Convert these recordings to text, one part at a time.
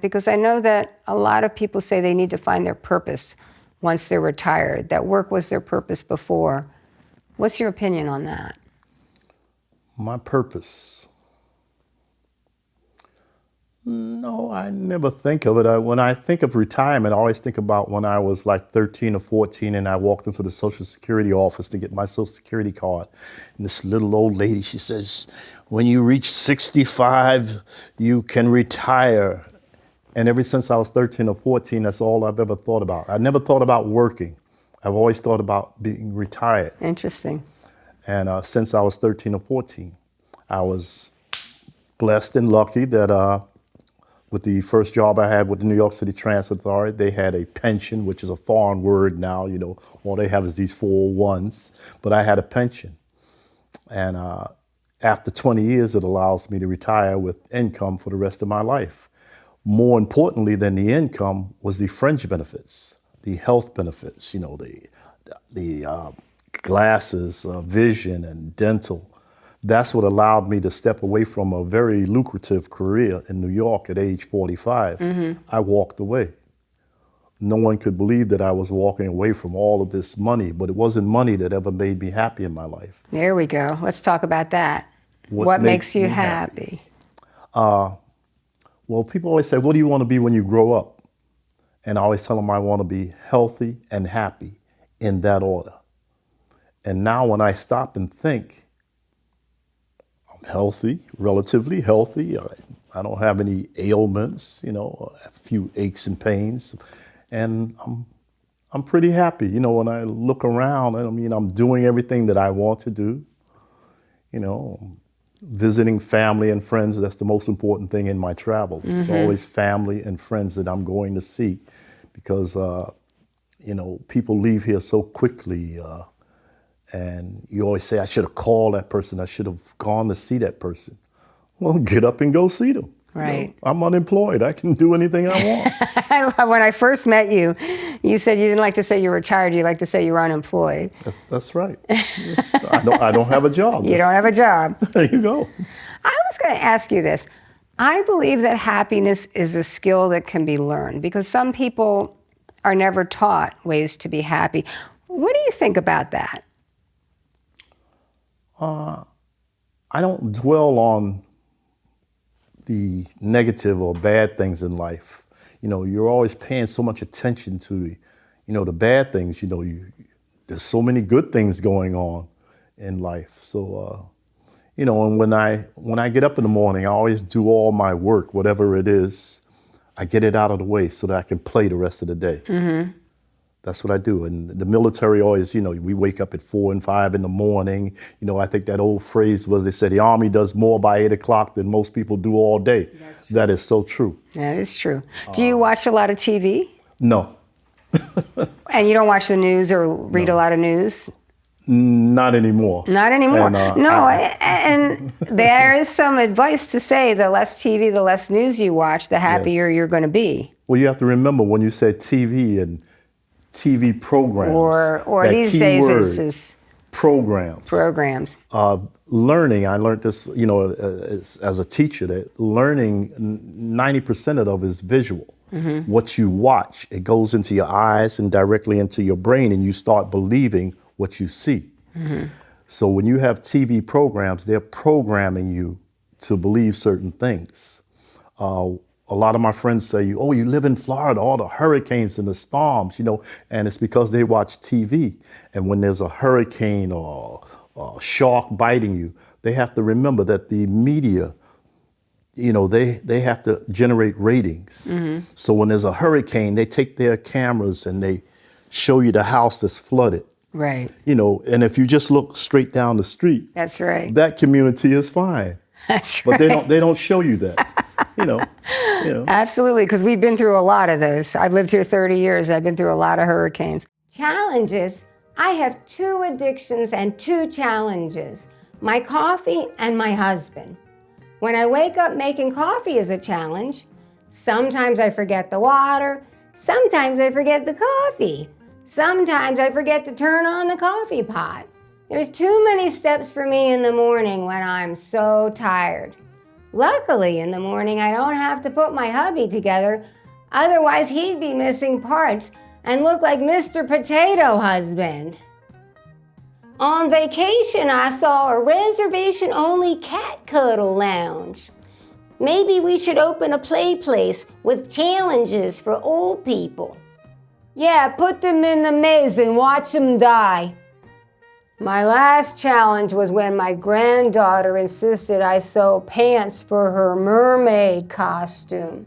Because I know that a lot of people say they need to find their purpose once they're retired, that work was their purpose before. What's your opinion on that? My purpose? No, I never think of it. When I think of retirement, I always think about when I was like 13 or 14 and I walked into the Social Security office to get my Social Security card. And this little old lady, she says, when you reach 65, you can retire. And ever since I was 13 or 14, that's all I've ever thought about. I never thought about working. I've always thought about being retired. Interesting. And since I was 13 or 14, I was blessed and lucky that with the first job I had with the New York City Transit Authority, they had a pension, which is a foreign word now. You know, all they have is these 401s. But I had a pension. And after 20 years, it allows me to retire with income for the rest of my life. More importantly than the income was the fringe benefits, the health benefits, you know, the glasses, vision and dental. That's what allowed me to step away from a very lucrative career in New York at age 45. Mm-hmm. I walked away. No one could believe that I was walking away from all of this money, but it wasn't money that ever made me happy in my life. There we go. Let's talk about that. What makes you happy? Well, people always say, what do you want to be when you grow up? And I always tell them I want to be healthy and happy in that order. And now when I stop and think, I'm healthy, relatively healthy. I don't have any ailments, you know, a few aches and pains. And I'm pretty happy. You know, when I look around, I mean, I'm doing everything that I want to do. You know, visiting family and friends, that's the most important thing in my travel. Mm-hmm. It's always family and friends that I'm going to see because, you know, people leave here so quickly. And you always say, I should have called that person. I should have gone to see that person. Well, get up and go see them. Right. You know, I'm unemployed. I can do anything I want. When I first met you, you said you didn't like to say you were retired. You like to say you were unemployed. That's right. Yes, I don't have a job. You don't have a job. There you go. I was going to ask you this. I believe that happiness is a skill that can be learned because some people are never taught ways to be happy. What do you think about that? I don't dwell on the negative or bad things in life. You know, you're always paying so much attention to, you know, the bad things. You know, there's so many good things going on in life. So, you know, and when I get up in the morning, I always do all my work, whatever it is. I get it out of the way so that I can play the rest of the day. Mm-hmm. That's what I do. And the military always, you know, we wake up at 4 and 5 in the morning. You know, I think that old phrase was, they said the Army does more by 8 o'clock than most people do all day. That is so true. That is true. Do you watch a lot of TV? No. And you don't watch the news or read a lot of news? Not anymore. Not anymore. And there is some advice to say the less TV, the less news you watch, the happier you're going to be. Well, you have to remember when you said TV and TV programs. Or these days it's programs. Programs. Learning, I learned this, you know, as a teacher, that learning, 90% of it is visual. Mm-hmm. What you watch, it goes into your eyes and directly into your brain, and you start believing what you see. Mm-hmm. So when you have TV programs, they're programming you to believe certain things. A lot of my friends say, oh, you live in Florida, all the hurricanes and the storms, you know, and it's because they watch TV. And when there's a hurricane or a shark biting you, they have to remember that the media, you know, they have to generate ratings. Mm-hmm. So when there's a hurricane, they take their cameras and they show you the house that's flooded. Right. You know, and if you just look straight down the street, that's right. That community is fine. That's right. But they don't show you that. You know. Absolutely, because we've been through a lot of those. I've lived here 30 years. I've been through a lot of hurricanes. Challenges. I have 2 addictions and 2 challenges. My coffee and my husband. When I wake up, making coffee is a challenge. Sometimes I forget the water. Sometimes I forget the coffee. Sometimes I forget to turn on the coffee pot. There's too many steps for me in the morning when I'm so tired. Luckily, in the morning, I don't have to put my hubby together. Otherwise, he'd be missing parts and look like Mr. Potato Husband. On vacation, I saw a reservation-only cat cuddle lounge. Maybe we should open a play place with challenges for old people. Yeah, put them in the maze and watch them die. My last challenge was when my granddaughter insisted I sew pants for her mermaid costume.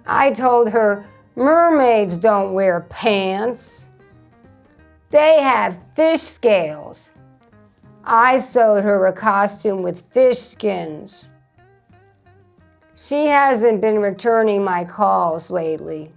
I told her mermaids don't wear pants. They have fish scales. I sewed her a costume with fish skins. She hasn't been returning my calls lately.